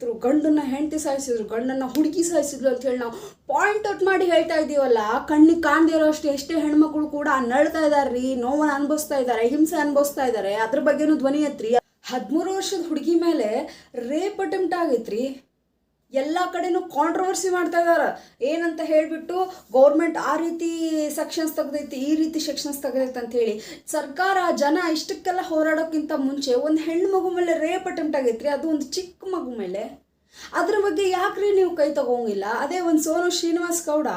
ಹಾಕ್ತರು, ಗಂಡನ್ನ ಹೆಂಡತಿ ಸಾಯಿಸಿದ್ರು, ಗಂಡನ್ನ ಹುಡುಗಿ ಸಾಯಿಸಿದ್ರು ಅಂತ ಹೇಳಿ ನಾವು ಪಾಯಿಂಟ್ ಔಟ್ ಮಾಡಿ ಹೇಳ್ತಾ ಇದ್ದೀವಲ್ಲ. ಕಣ್ಣಿಗೆ ಕಾಣದೇ ಇರೋ ಅಷ್ಟು ಎಷ್ಟೇ ಹೆಣ್ಮಕ್ಳು ಕೂಡ ನಳ್ತಾ ಇದಾರ್ರಿ, ನೋವನ್ನು ಅನುಭವಿಸ್ತಾ ಇದ್ದಾರೆ, ಹಿಂಸೆ ಅನುಭವಿಸ್ತಾ ಇದ್ದಾರೆ. ಅದ್ರ ಬಗ್ಗೆನೂ ಧ್ವನಿ ಎತ್ರಿ. 13 ವರ್ಷದ ಹುಡುಗಿ ಮೇಲೆ ರೇಪ್ ಅಟೆಂಪ್ಟ್ ಆಗೈತ್ರಿ. ಎಲ್ಲ ಕಡೆನೂ ಕಾಂಟ್ರವರ್ಸಿ ಮಾಡ್ತಾ ಇದ್ದಾರೆ. ಏನಂತ ಹೇಳಿಬಿಟ್ಟು ಗೌರ್ಮೆಂಟ್ ಆ ರೀತಿ ಸೆಕ್ಷನ್ಸ್ ತೆಗ್ದೈತಿ, ಈ ರೀತಿ ಸೆಕ್ಷನ್ಸ್ ತೆಗ್ದೈತೆ ಅಂತ ಹೇಳಿ ಸರ್ಕಾರ ಜನ ಇಷ್ಟಕ್ಕೆಲ್ಲ ಹೋರಾಡೋಕ್ಕಿಂತ ಮುಂಚೆ ಒಂದು ಹೆಣ್ಣು ಮಗು ಮೇಲೆ ರೇಪ್ ಅಟೆಂಪ್ಟ್ ಆಗೈತ್ರಿ, ಅದು ಒಂದು ಚಿಕ್ಕ ಮಗು ಮೇಲೆ. ಅದ್ರ ಬಗ್ಗೆ ಯಾಕ್ರಿ ನೀವು ಕೈ ತಗೋಂಗಿಲ್ಲ? ಅದೇ ಒಂದು ಸೋನು ಶ್ರೀನಿವಾಸ್ ಗೌಡ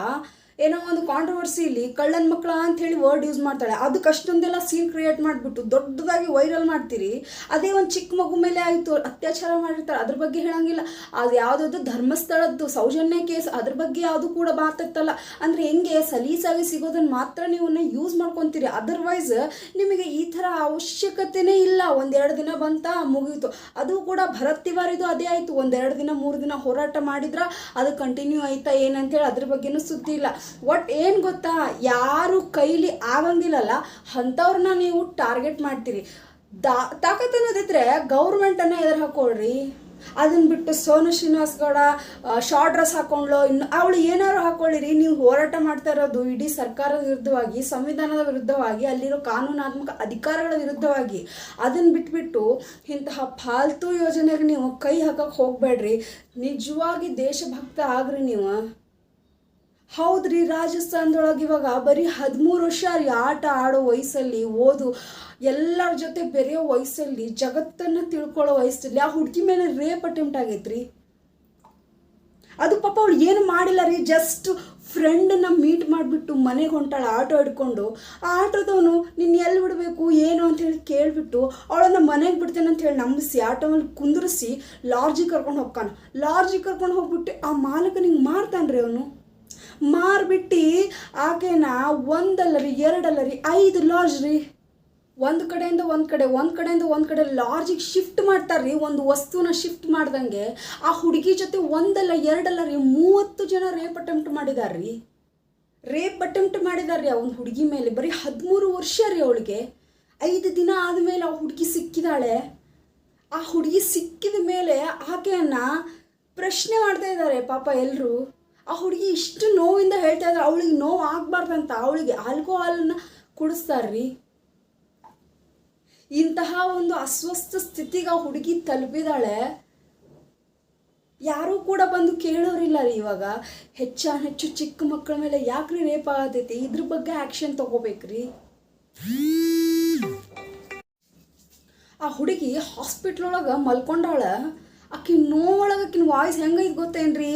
ಏನೋ ಒಂದು ಕಾಂಟ್ರವರ್ಸಿಲಿ ಕಳ್ಳನ ಮಕ್ಕಳ ಅಂತ ಹೇಳಿ ವರ್ಡ್ ಯೂಸ್ ಮಾಡ್ತಾಳೆ, ಅದಕ್ಕೆ ಅಷ್ಟೊಂದೆಲ್ಲ ಸೀನ್ ಕ್ರಿಯೇಟ್ ಮಾಡಿಬಿಟ್ಟು ದೊಡ್ಡದಾಗಿ ವೈರಲ್ ಮಾಡ್ತೀರಿ. ಅದೇ ಒಂದು ಚಿಕ್ಕ ಮಗು ಮೇಲೆ ಆಯಿತು ಅತ್ಯಾಚಾರ ಮಾಡಿರ್ತಾರೆ, ಅದ್ರ ಬಗ್ಗೆ ಹೇಳಂಗಿಲ್ಲ. ಅದು ಯಾವುದಾದ್ರು ಧರ್ಮಸ್ಥಳದ್ದು ಸೌಜನ್ಯ ಕೇಸ್, ಅದ್ರ ಬಗ್ಗೆ ಯಾವುದು ಕೂಡ ಮಾತಾಡ್ತಲ್ಲ. ಅಂದರೆ ಹೆಂಗೆ ಸಲೀಸಾಗಿ ಸಿಗೋದನ್ನು ಮಾತ್ರ ನೀವು ಯೂಸ್ ಮಾಡ್ಕೊತೀರಿ. ಅದರ್ವೈಸ್ ನಿಮಗೆ ಈ ಥರ ಅವಶ್ಯಕತೆನೇ ಇಲ್ಲ. 1-2 ದಿನ ಬಂತ ಮುಗೀತು. ಅದು ಕೂಡ ಭರತ್ ತಿವಾರಿದು ಅದೇ ಆಯಿತು. 1-2 ದಿನ 3 ದಿನ ಹೋರಾಟ ಮಾಡಿದ್ರ ಅದು ಕಂಟಿನ್ಯೂ ಆಯ್ತಾ ಏನಂತೇಳಿ ಅದ್ರ ಬಗ್ಗೆನೂ ಸುದ್ದಿ ಇಲ್ಲ. ಒಟ್ ಏನು ಗೊತ್ತಾ, ಯಾರು ಕೈಲಿ ಆಗಂಗಿಲ್ಲಲ್ಲ ಅಂಥವ್ರನ್ನ ನೀವು ಟಾರ್ಗೆಟ್ ಮಾಡ್ತೀರಿ. ತಾಕತ್ ಅನ್ನೋದಿದ್ರೆ ಗೌರ್ಮೆಂಟನ್ನು ಎದುರು ಹಾಕೊಳ್ರಿ. ಅದನ್ನು ಬಿಟ್ಟು ಸೋನು ಶ್ರೀನಿವಾಸ್ ಗೌಡ ಶಾರ್ಟ್ ಡ್ರೆಸ್ ಹಾಕೊಂಡ್ಲು, ಇನ್ನು ಅವಳು ಏನಾದ್ರು ಹಾಕೊಳ್ಳಿರಿ. ನೀವು ಹೋರಾಟ ಮಾಡ್ತಾ ಇರೋದು ಇಡೀ ಸರ್ಕಾರದ ವಿರುದ್ಧವಾಗಿ, ಸಂವಿಧಾನದ ವಿರುದ್ಧವಾಗಿ, ಅಲ್ಲಿರೋ ಕಾನೂನಾತ್ಮಕ ಅಧಿಕಾರಗಳ ವಿರುದ್ಧವಾಗಿ. ಅದನ್ನು ಬಿಟ್ಬಿಟ್ಟು ಇಂತಹ ಫಾಲ್ತು ಯೋಜನೆಗೆ ನೀವು ಕೈ ಹಾಕಕ್ಕೆ ಹೋಗಬೇಡ್ರಿ. ನಿಜವಾಗಿ ದೇಶಭಕ್ತ ಆಗ್ರಿ ನೀವು. ಹೌದ್ರಿ, ರಾಜಸ್ಥಾನದೊಳಗೆ ಇವಾಗ ಬರೀ 13 ವರ್ಷ ರೀ, ಆಟ ಆಡೋ ವಯಸ್ಸಲ್ಲಿ, ಓದು ಎಲ್ಲರ ಜೊತೆ ಬೆರೆಯೋ ವಯಸ್ಸಲ್ಲಿ, ಜಗತ್ತನ್ನು ತಿಳ್ಕೊಳ್ಳೋ ವಯಸ್ಸಲ್ಲಿ ಆ ಹುಡುಗಿ ಮೇಲೆ ರೇಪ್ ಅಟೆಂಪ್ಟ್ ಆಗೈತ್ರಿ. ಅದು ಪಾಪ ಅವಳು ಏನು ಮಾಡಿಲ್ಲ ರೀ, ಜಸ್ಟ್ ಫ್ರೆಂಡನ್ನ ಮೀಟ್ ಮಾಡಿಬಿಟ್ಟು ಮನೆಗೆ ಹೊಂಟಾಳ ಆಟೋ ಹಿಡ್ಕೊಂಡು. ಆ ಆಟೋದವನು ನಿನ್ನ ಎಲ್ಲಿ ಬಿಡಬೇಕು ಏನು ಅಂಥೇಳಿ ಕೇಳಿಬಿಟ್ಟು ಅವಳನ್ನು ಮನೆಗೆ ಬಿಡ್ತೇನೆ ಅಂತ ಹೇಳಿ ನಂಬಿಸಿ ಆಟೋನಲ್ಲಿ ಕುಂದಿರಿಸಿ ಲಾಡ್ಜಿಗೆ ಕರ್ಕೊಂಡು ಹೋಗ್ತಾನೆ. ಲಾಡ್ಜಿಗೆ ಕರ್ಕೊಂಡು ಹೋಗ್ಬಿಟ್ಟು ಆ ಮಾಲಕನಿಗೆ ಮಾರ್ತಾನೆ ರೀ. ಅವನು ಮಾರ್ಬಿಟ್ಟು ಆಕೆನ 1 ಅಲ್ಲ ರೀ 2 ಅಲ್ಲ ರೀ 5 ಲಾಡ್ಜ್ ರೀ, ಒಂದು ಕಡೆಯಿಂದ ಒಂದು ಕಡೆ ಲಾಡ್ಜಿಗೆ ಶಿಫ್ಟ್ ಮಾಡ್ತಾರ್ರಿ. ಒಂದು ವಸ್ತುನ ಶಿಫ್ಟ್ ಮಾಡ್ದಂಗೆ ಆ ಹುಡುಗಿ ಜೊತೆ 1 ಅಲ್ಲ 2 ಅಲ್ಲ ರೀ 30 ಜನ ರೇಪ್ ಅಟೆಂಪ್ಟ್ ಮಾಡಿದಾರ್ರಿ. ಆ ಒಂದು ಹುಡುಗಿ ಮೇಲೆ. ಬರೀ 13 ವರ್ಷ ರೀ ಅವಳಿಗೆ. 5 ದಿನ ಆದಮೇಲೆ ಆ ಹುಡುಗಿ ಸಿಕ್ಕಿದಾಳೆ. ಆ ಹುಡುಗಿ ಸಿಕ್ಕಿದ ಮೇಲೆ ಆಕೆಯನ್ನು ಪ್ರಶ್ನೆ ಮಾಡ್ತಾ ಇದ್ದಾರೆ ಪಾಪ ಎಲ್ಲರೂ. ಆ ಹುಡುಗಿ ಇಷ್ಟು ನೋವಿಂದ ಹೇಳ್ತಾ ಇದ್ದಾರೆ. ಅವಳಿಗೆ ನೋವು ಆಗಬಾರ್ದಂತ ಅವಳಿಗೆ ಆಲ್ಕೋಹಾಲನ್ನು ಕುಡಿಸ್ತಾರ್ರಿ. ಇಂತಹ ಒಂದು ಅಸ್ವಸ್ಥ ಸ್ಥಿತಿಗೆ ಆ ಹುಡುಗಿ ತಲುಪಿದಾಳೆ. ಯಾರೂ ಕೂಡ ಬಂದು ಕೇಳೋರಿಲ್ಲ ರೀ. ಇವಾಗ ಹೆಚ್ಚು ಚಿಕ್ಕ ಮಕ್ಕಳ ಮೇಲೆ ಯಾಕ್ರಿ ರೇಪ್ ಆಗತೈತಿ, ಇದ್ರ ಬಗ್ಗೆ ಆ್ಯಕ್ಷನ್ ತಗೋಬೇಕ್ರಿ. ಆ ಹುಡುಗಿ ಹಾಸ್ಪಿಟ್ಲೊಳಗೆ ಮಲ್ಕೊಂಡಾಳ. ಆಕಿ ನೋವೊಳಗೆ ಆಕಿನ ವಾಯ್ಸ್ ಹೆಂಗೈತೆ ಗೊತ್ತೇನ್ರಿ,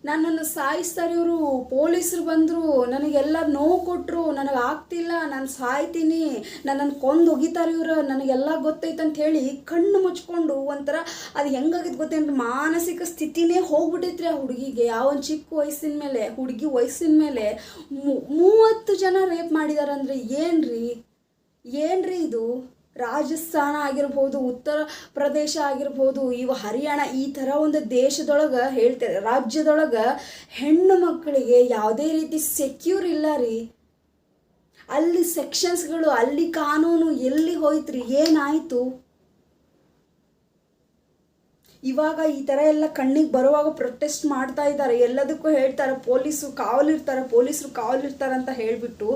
ನನ್ನನ್ನು ಸಾಯಿಸ್ತಾರೆ ಇವರು, ಪೊಲೀಸರು ಬಂದರು, ನನಗೆಲ್ಲ ನೋವು ಕೊಟ್ಟರು, ನನಗೆ ಆಗ್ತಿಲ್ಲ, ನಾನು ಸಾಯ್ತೀನಿ, ನನ್ನನ್ನು ಕೊಂದು ಒಗಿತಾರೆ ಇವರು, ನನಗೆಲ್ಲ ಗೊತ್ತೈತೆ ಅಂತ ಹೇಳಿ ಕಣ್ಣು ಮುಚ್ಕೊಂಡು ಒಂಥರ ಅದು ಹೆಂಗಾಗಿತ್ತು ಗೊತ್ತೇನ್ರಿ, ಮಾನಸಿಕ ಸ್ಥಿತಿನೇ ಹೋಗ್ಬಿಟ್ಟೈತ್ರಿ ಆ ಹುಡುಗಿಗೆ. ಆ ಒಂದು ಚಿಕ್ಕ ವಯಸ್ಸಿನ ಮೇಲೆ, ಹುಡುಗಿ ವಯಸ್ಸಿನ ಮೇಲೆ 30 ಜನ ರೇಪ್ ಮಾಡಿದಾರಂದ್ರೆ ಏನ್ರಿ ಇದು? ರಾಜಸ್ಥಾನ ಆಗಿರ್ಬೋದು, ಉತ್ತರ ಪ್ರದೇಶ ಆಗಿರ್ಬೋದು, ಇವು ಹರಿಯಾಣ, ಈ ಥರ ಒಂದು ದೇಶದೊಳಗೆ ಹೇಳ್ತಾರೆ, ರಾಜ್ಯದೊಳಗೆ ಹೆಣ್ಣು ಮಕ್ಕಳಿಗೆ ಯಾವುದೇ ರೀತಿ ಸೆಕ್ಯೂರ್ ಇಲ್ಲ ರೀ. ಅಲ್ಲಿ ಸೆಕ್ಷನ್ಸ್ಗಳು, ಅಲ್ಲಿ ಕಾನೂನು ಎಲ್ಲಿ ಹೋಯ್ತ್ರಿ, ಏನಾಯಿತು? ಇವಾಗ ಈ ಥರ ಎಲ್ಲ ಕಣ್ಣಿಗೆ ಬರುವಾಗ ಪ್ರೊಟೆಸ್ಟ್ ಮಾಡ್ತಾ ಇದ್ದಾರೆ. ಎಲ್ಲದಕ್ಕೂ ಹೇಳ್ತಾರೆ ಪೊಲೀಸರು ಕಾವಲಿರ್ತಾರೆ ಅಂತ ಹೇಳಿಬಿಟ್ಟು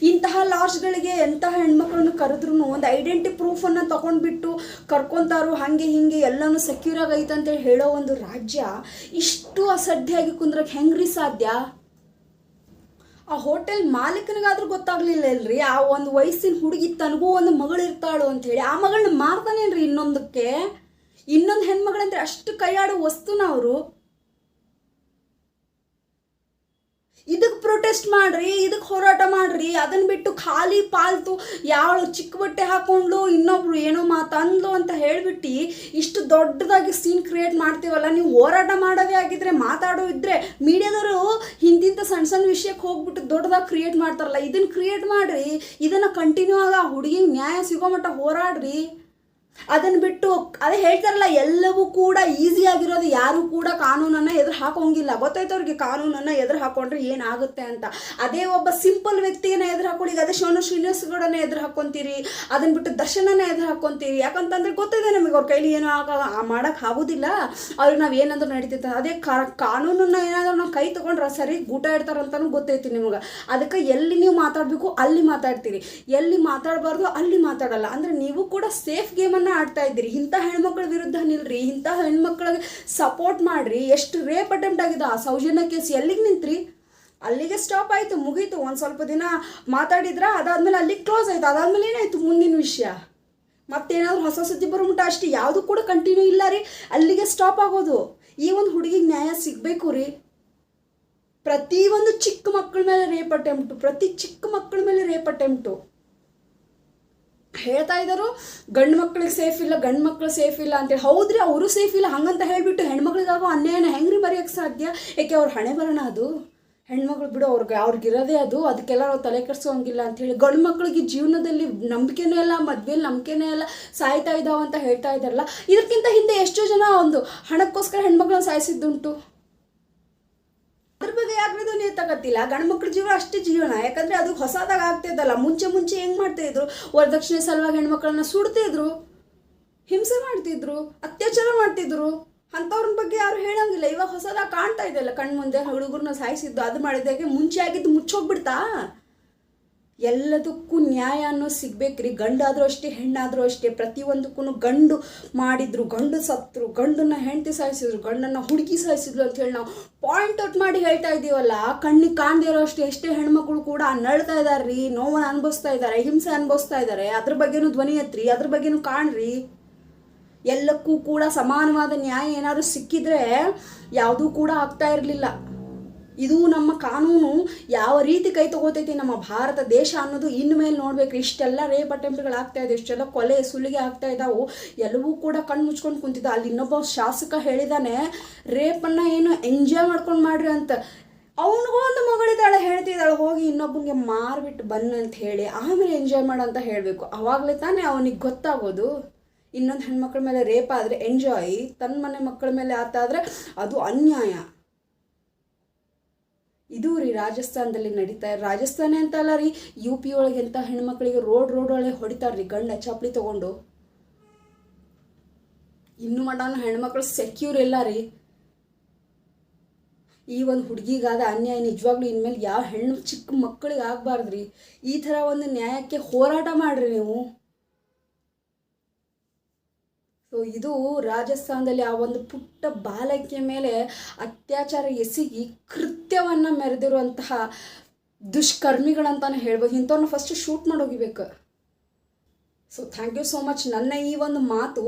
ಇಂತಹ ಲಾಡ್ಜ್ಗಳಿಗೆ ಎಂತಹ ಹೆಣ್ಮಕ್ಳನ್ನು ಕರೆದ್ರೂ ಒಂದು ಐಡೆಂಟಿ ಪ್ರೂಫನ್ನು ತೊಗೊಂಡ್ಬಿಟ್ಟು ಕರ್ಕೊತಾರೋ, ಹಾಗೆ ಹಿಂಗೆ ಎಲ್ಲನೂ ಸೆಕ್ಯೂರ್ ಆಗೈತೆ ಅಂತೇಳಿ ಹೇಳೋ ಒಂದು ರಾಜ್ಯ ಇಷ್ಟು ಅಸಡ್ಡೆಯಾಗಿ ಕುಂದ್ರಕ್ಕೆ ಹೆಂಗ್ರಿ ಸಾಧ್ಯ? ಆ ಹೋಟೆಲ್ ಮಾಲೀಕನಿಗಾದ್ರೂ ಗೊತ್ತಾಗ್ಲಿಲ್ಲ ಅಲ್ರಿ, ಆ ಒಂದು ವಯಸ್ಸಿನ ಹುಡುಗಿ ತನಗೂ ಒಂದು ಮಗಳು ಇರ್ತಾಳು ಅಂಥೇಳಿ ಆ ಮಗಳನ್ನ ಮಾರ್ತಾನೇನ್ರಿ ಇನ್ನೊಂದು ಹೆಣ್ಮಗಳಂದ್ರೆ ಅಷ್ಟು ಕೈಯಾಡೋ ವಸ್ತುನ ಅವರು. ಇದಕ್ಕೆ ಪ್ರೊಟೆಸ್ಟ್ ಮಾಡ್ರಿ, ಇದಕ್ಕೆ ಹೋರಾಟ ಮಾಡ್ರಿ. ಅದನ್ನು ಬಿಟ್ಟು ಖಾಲಿ ಪಾಲ್ತು ಯಾವಳು ಚಿಕ್ಕ ಬಟ್ಟೆ ಹಾಕೊಂಡ್ಲು, ಇನ್ನೊಬ್ರು ಏನೋ ಮಾತಂದ್ಲು ಅಂತ ಹೇಳ್ಬಿಟ್ಟು ಇಷ್ಟು ದೊಡ್ಡದಾಗಿ ಸೀನ್ ಕ್ರಿಯೇಟ್ ಮಾಡ್ತೀವಲ್ಲ. ನೀವು ಹೋರಾಟ ಮಾಡೋದೇ ಆಗಿದ್ರೆ, ಮಾತಾಡೋ ಇದ್ರೆ ಮೀಡಿಯಾದವರು ಹಿಂದಿಂತ ಸಣ್ಣ ವಿಷಯಕ್ಕೆ ಹೋಗ್ಬಿಟ್ಟು ದೊಡ್ಡದಾಗಿ ಕ್ರಿಯೇಟ್ ಮಾಡ್ತಾರಲ್ಲ, ಇದನ್ನು ಕ್ರಿಯೇಟ್ ಮಾಡ್ರಿ. ಇದನ್ನು ಕಂಟಿನ್ಯೂ ಆಗ ಆ ಹುಡುಗಿಗೆ ನ್ಯಾಯ ಸಿಗೋ ಮಟ್ಟ ಹೋರಾಡ್ರಿ. ಅದನ್ನು ಬಿಟ್ಟು ಅದೇ ಹೇಳ್ತಾರಲ್ಲ, ಎಲ್ಲವೂ ಕೂಡ ಈಸಿ ಆಗಿರೋದು. ಯಾರು ಕೂಡ ಕಾನೂನನ್ನು ಎದುರು ಹಾಕೋಂಗಿಲ್ಲ. ಗೊತ್ತಾಯ್ತು ಅವ್ರಿಗೆ ಕಾನೂನನ್ನು ಎದುರು ಹಾಕೊಂಡ್ರೆ ಏನಾಗುತ್ತೆ ಅಂತ. ಅದೇ ಒಬ್ಬ ಸಿಂಪಲ್ ವ್ಯಕ್ತಿಯನ್ನು ಎದುರು ಹಾಕೊಳ್ಳಿ. ಈಗ ಅದೇ ಶ್ರೀನಿವಾಸಗೌಡನ ಎದುರು ಹಾಕ್ಕೊಂತೀರಿ, ಅದನ್ನು ಬಿಟ್ಟು ದರ್ಶನನ ಎದುರು ಹಾಕ್ಕೊಂತೀರಿ. ಯಾಕಂತಂದ್ರೆ ಗೊತ್ತಿದೆ ನಮಗೆ ಅವ್ರ ಕೈಲಿ ಏನೂ ಮಾಡೋಕ್ಕೆ ಆಗೋದಿಲ್ಲ, ಅವ್ರಿಗೆ ನಾವು ಏನಂದ್ರೂ ನಡೀತೈತೆ. ಅದೇ ಕಾನೂನನ್ನು ಏನಾದರೂ ನಾವು ಕೈ ತೊಗೊಂಡ್ರೆ ಸರಿ ಗೂಟ ಇಡ್ತಾರಂತನೂ ಗೊತ್ತೈತಿ ನಿಮ್ಗೆ. ಅದಕ್ಕೆ ಎಲ್ಲಿ ನೀವು ಮಾತಾಡಬೇಕು ಅಲ್ಲಿ ಮಾತಾಡ್ತೀರಿ, ಎಲ್ಲಿ ಮಾತಾಡಬಾರ್ದು ಅಲ್ಲಿ ಮಾತಾಡಲ್ಲ. ಅಂದರೆ ನೀವು ಕೂಡ ಸೇಫ್ ಗೇಮನ್ನು ಆಡ್ತಾ ಇದ್ದೀರಿ. ಇಂಥ ಹೆಣ್ಮಕ್ಳ ವಿರುದ್ಧ ನಿಲ್ರಿ, ಇಂಥ ಹೆಣ್ಮಕ್ಳಿಗೆ ಸಪೋರ್ಟ್ ಮಾಡ್ರಿ. ಎಷ್ಟು ರೇಪ್ ಅಟೆಂಪ್ಟ್ ಆಗಿದೆ ಆ ಸೌಜನ್ಯ ಕೇಸ್, ಎಲ್ಲಿಗೆ ನಿಂತ್ರಿ? ಅಲ್ಲಿಗೆ ಸ್ಟಾಪ್ ಆಯಿತು, ಮುಗೀತು. ಒಂದು ಸ್ವಲ್ಪ ದಿನ ಮಾತಾಡಿದ್ರ, ಅದಾದ್ಮೇಲೆ ಅಲ್ಲಿಗೆ ಕ್ಲೋಸ್ ಆಯಿತು. ಅದಾದ್ಮೇಲೆ ಏನಾಯಿತು ಮುಂದಿನ ವಿಷಯ? ಮತ್ತೇನಾದ್ರು ಹೊಸ ಸುದ್ದಿ ಬರೋಮುಟ ಅಷ್ಟೇ, ಯಾವುದು ಕೂಡ ಕಂಟಿನ್ಯೂ ಇಲ್ಲ ರೀ. ಅಲ್ಲಿಗೆ ಸ್ಟಾಪ್ ಆಗೋದು. ಈ ಒಂದು ಹುಡುಗಿಗೆ ನ್ಯಾಯ ಸಿಗಬೇಕು ರೀ. ಪ್ರತಿಯೊಂದು ಚಿಕ್ಕ ಮಕ್ಕಳ ಮೇಲೆ ರೇಪ್ ಅಟೆಂಪ್ಟು, ಪ್ರತಿ ಚಿಕ್ಕ ಮಕ್ಕಳ ಮೇಲೆ ರೇಪ್ ಅಟೆಂಪ್ಟು. ಹೇಳ್ತಾ ಇದ್ದರು ಗಂಡು ಮಕ್ಳಿಗೆ ಸೇಫ್ ಇಲ್ಲ, ಗಂಡು ಮಕ್ಳು ಸೇಫ್ ಇಲ್ಲ ಅಂತೇಳಿ. ಹೌದ್ರಿ, ಅವರು ಸೇಫ್ ಇಲ್ಲ ಹಂಗಂತ ಹೇಳಿಬಿಟ್ಟು ಹೆಣ್ಮಕ್ಳಿಗಾಗೋ ಅನ್ಯಾಯನ ಹೆಂಗ್ರಿ ಬರೆಯೋಕ್ಕೆ ಸಾಧ್ಯ? ಏಕೆ ಅವ್ರ ಹಣೆ ಬರೋಣ ಅದು. ಹೆಣ್ಮಕ್ಳು ಬಿಡು, ಅವ್ರಿಗಿರೋದೇ ಅದು, ಅದಕ್ಕೆಲ್ಲ ನಾವು ತಲೆ ಕೆಡಿಸೋಂಗಿಲ್ಲ ಅಂಥೇಳಿ. ಗಂಡು ಮಕ್ಳಿಗೆ ಜೀವನದಲ್ಲಿ ನಂಬಿಕೆನೇ ಇಲ್ಲ, ಮದುವೆಯಲ್ಲಿ ನಂಬಿಕೆನೇ ಇಲ್ಲ, ಸಾಯ್ತಾ ಇದ್ದಾವೆ ಅಂತ ಹೇಳ್ತಾ ಇದ್ದಾರಲ್ಲ. ಇದಕ್ಕಿಂತ ಹಿಂದೆ ಎಷ್ಟೋ ಜನ ಒಂದು ಹಣಕ್ಕೋಸ್ಕರ ಹೆಣ್ಮಕ್ಳನ್ನ ಸಾಯಿಸಿದ್ದುಂಟು. ಅದ್ರ ಬಗ್ಗೆ ಯಾಕೆ ನೀವು ತಗತ್ತಿಲ್ಲ? ಗಂಡು ಮಕ್ಳ ಜೀವನ ಅಷ್ಟೇ ಜೀವನ. ಯಾಕಂದರೆ ಅದು ಹೊಸದಾಗ ಆಗ್ತಿದ್ದಲ್ಲ. ಮುಂಚೆ ಹೆಂಗೆ ಮಾಡ್ತಾಯಿದ್ರು? ವರದಕ್ಷಿಣೆ ಸಲುವಾಗಿ ಹೆಣ್ಮಕ್ಳನ್ನ ಸುಡ್ತಿದ್ರು, ಹಿಂಸೆ ಮಾಡ್ತಿದ್ರು, ಅತ್ಯಾಚಾರ ಮಾಡ್ತಿದ್ರು. ಅಂಥವ್ರ ಬಗ್ಗೆ ಯಾರು ಹೇಳೋಂಗಿಲ್ಲ. ಇವಾಗ ಹೊಸದಾಗಿ ಕಾಣ್ತಾ ಇದೆಯಲ್ಲ ಕಣ್ಣು ಮುಂದೆ, ಹುಡುಗರನ್ನ ಸಾಯಿಸಿದ್ದು, ಅದು ಮಾಡಿದಾಗೆ ಮುಂಚೆ ಆಗಿದ್ದು ಮುಚ್ಚೋಗ್ಬಿಡ್ತಾ? ಎಲ್ಲದಕ್ಕೂ ನ್ಯಾಯ ಅನ್ನೋ ಸಿಗ್ಬೇಕ್ರಿ. ಗಂಡಾದರೂ ಅಷ್ಟೇ, ಹೆಣ್ಣಾದರೂ ಅಷ್ಟೇ. ಪ್ರತಿಯೊಂದಕ್ಕೂ ಗಂಡು ಮಾಡಿದ್ರು, ಗಂಡು ಸತ್ರು, ಗಂಡನ್ನ ಹೆಂಡತಿ ಸಾಯಿಸಿದ್ರು, ಗಂಡನ್ನು ಹುಡುಗಿ ಸಾಯಿಸಿದ್ರು ಅಂತ ಹೇಳಿ ನಾವು ಪಾಯಿಂಟ್ ಔಟ್ ಮಾಡಿ ಹೇಳ್ತಾ ಇದ್ದೀವಲ್ಲ. ಕಣ್ಣಿಗೆ ಕಾಣದೇ ಇರೋ ಅಷ್ಟೇ ಎಷ್ಟೇ ಹೆಣ್ಮಕ್ಳು ಕೂಡ ನಳ್ತಾ ಇದ್ದಾರೆ ರೀ, ನೋವನ್ನು ಅನುಭವಿಸ್ತಾ ಇದ್ದಾರೆ, ಹಿಂಸೆ ಅನುಭವಿಸ್ತಾ ಇದ್ದಾರೆ. ಅದ್ರ ಬಗ್ಗೆನೂ ಧ್ವನಿ ಎತ್ರಿ, ಅದ್ರ ಬಗ್ಗೆನೂ ಕಾಣ್ರಿ. ಎಲ್ಲಕ್ಕೂ ಕೂಡ ಸಮಾನವಾದ ನ್ಯಾಯ ಏನಾದರೂ ಸಿಕ್ಕಿದ್ರೆ ಯಾವುದೂ ಕೂಡ ಆಗ್ತಾ ಇರಲಿಲ್ಲ. ಇದು ನಮ್ಮ ಕಾನೂನು ಯಾವ ರೀತಿ ಕೈ ತಗೋತೈತಿ ನಮ್ಮ ಭಾರತ ದೇಶ ಅನ್ನೋದು ಇನ್ಮೇಲೆ ನೋಡ್ಬೇಕ್ರಿ. ಇಷ್ಟೆಲ್ಲ ರೇಪ್ ಅಟೆಂಪ್ಟ್ಗಳು ಆಗ್ತಾ ಇದೆ, ಇಷ್ಟೆಲ್ಲ ಕೊಲೆ ಸುಲಿಗೆ ಆಗ್ತಾ ಇದ್ದಾವು, ಎಲ್ಲವೂ ಕೂಡ ಕಣ್ಣು ಮುಚ್ಕೊಂಡು ಕುಂತಿದ್ದ. ಅಲ್ಲಿ ಇನ್ನೊಬ್ಬ ಶಾಸಕ ಹೇಳಿದಾನೆ, ರೇಪನ್ನು ಏನು ಎಂಜಾಯ್ ಮಾಡ್ಕೊಂಡು ಮಾಡ್ರಿ ಅಂತ. ಅವನಿಗೂ ಒಂದು ಮಗಳಿದ್ದಾಳೆ, ಹೇಳ್ತಿದ್ದಾಳೆ, ಹೋಗಿ ಇನ್ನೊಬ್ಬನಿಗೆ ಮಾರ್ಬಿಟ್ಟು ಅಂತ ಹೇಳಿ ಆಮೇಲೆ ಎಂಜಾಯ್ ಮಾಡಂತ ಹೇಳಬೇಕು. ಆವಾಗಲೇ ತಾನೇ ಅವನಿಗೆ ಗೊತ್ತಾಗೋದು. ಇನ್ನೊಂದು ಹೆಣ್ಮಕ್ಳ ಮೇಲೆ ರೇಪ್ ಆದರೆ ಎಂಜಾಯ್, ತನ್ನ ಮನೆ ಮಕ್ಕಳ ಮೇಲೆ ಆತಾದರೆ ಅದು ಅನ್ಯಾಯ. ಇದು ರೀ ರಾಜಸ್ಥಾನದಲ್ಲಿ ನಡೀತಾ. ರಾಜಸ್ಥಾನ ಅಂತ ಅಲ್ಲ ರೀ, UP ಒಳಗೆ ಎಂಥ ಹೆಣ್ಮಕ್ಳಿಗೆ ರೋಡ್ ಒಳಗೆ ಹೊಡಿತಾರೆ ರೀ ಗಂಡ ಚಾಪ್ಲಿ ತೊಗೊಂಡು. ಇನ್ನು ಮಟಾನು ಹೆಣ್ಮಕ್ಳು ಸೆಕ್ಯೂರ್ ಇಲ್ಲ ರೀ. ಈ ಒಂದು ಹುಡುಗಿಗಾದ ಅನ್ಯಾಯ ನಿಜವಾಗ್ಲೂ ಇನ್ಮೇಲೆ ಯಾವ ಹೆಣ್ಣು ಚಿಕ್ಕ ಮಕ್ಕಳಿಗೆ ಆಗಬಾರ್ದ್ರಿ. ಈ ಥರ ಒಂದು ನ್ಯಾಯಕ್ಕೆ ಹೋರಾಟ ಮಾಡಿರಿ ನೀವು. ಸೊ ಇದು ರಾಜಸ್ಥಾನದಲ್ಲಿ ಆ ಒಂದು ಪುಟ್ಟ ಬಾಲಕಿಯ ಮೇಲೆ ಅತ್ಯಾಚಾರ ಎಸಗಿ ಕೃತ್ಯವನ್ನು ಮೆರೆದಿರುವಂತಹ ದುಷ್ಕರ್ಮಿಗಳಂತಾನೆ ಹೇಳ್ಬೋದು. ಇಂಥವ್ರನ್ನ ಫಸ್ಟ್ ಶೂಟ್ ಮಾಡೋಗಿಬೇಕು. So thank you so much. ನನ್ನ ಈ ಒಂದು ಮಾತು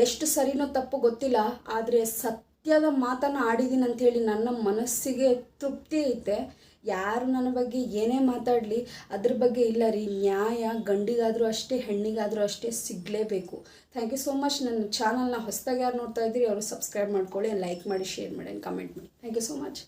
ಎಷ್ಟು ಸರಿನೋ ತಪ್ಪು ಗೊತ್ತಿಲ್ಲ, ಆದರೆ ಸತ್ಯದ ಮಾತನ್ನು ಆಡಿದ್ದೀನಿ ಅಂಥೇಳಿ ನನ್ನ ಮನಸ್ಸಿಗೆ ತೃಪ್ತಿ ಐತೆ. ಯಾರು ನನ್ನ ಬಗ್ಗೆ ಏನೇ ಮಾತಾಡಲಿ ಅದ್ರ ಬಗ್ಗೆ ಇಲ್ಲ ರೀ. ನ್ಯಾಯ ಗಂಡಿಗಾದರೂ ಅಷ್ಟೇ, ಹೆಣ್ಣಿಗಾದರೂ ಅಷ್ಟೇ ಸಿಗಲೇಬೇಕು. Thank you so much. ನನ್ನ ಚಾನಲ್ನ ಹೊಸದಾಗಿ ಯಾರು ನೋಡ್ತಾ ಇದ್ದೀರಿ ಅವರು ಸಬ್ಸ್ಕ್ರೈಬ್ ಮಾಡ್ಕೊಳ್ಳಿ, ಲೈಕ್ ಮಾಡಿ, ಶೇರ್ ಮಾಡಿ, ಕಮೆಂಟ್ ಮಾಡಿ. Thank you so much.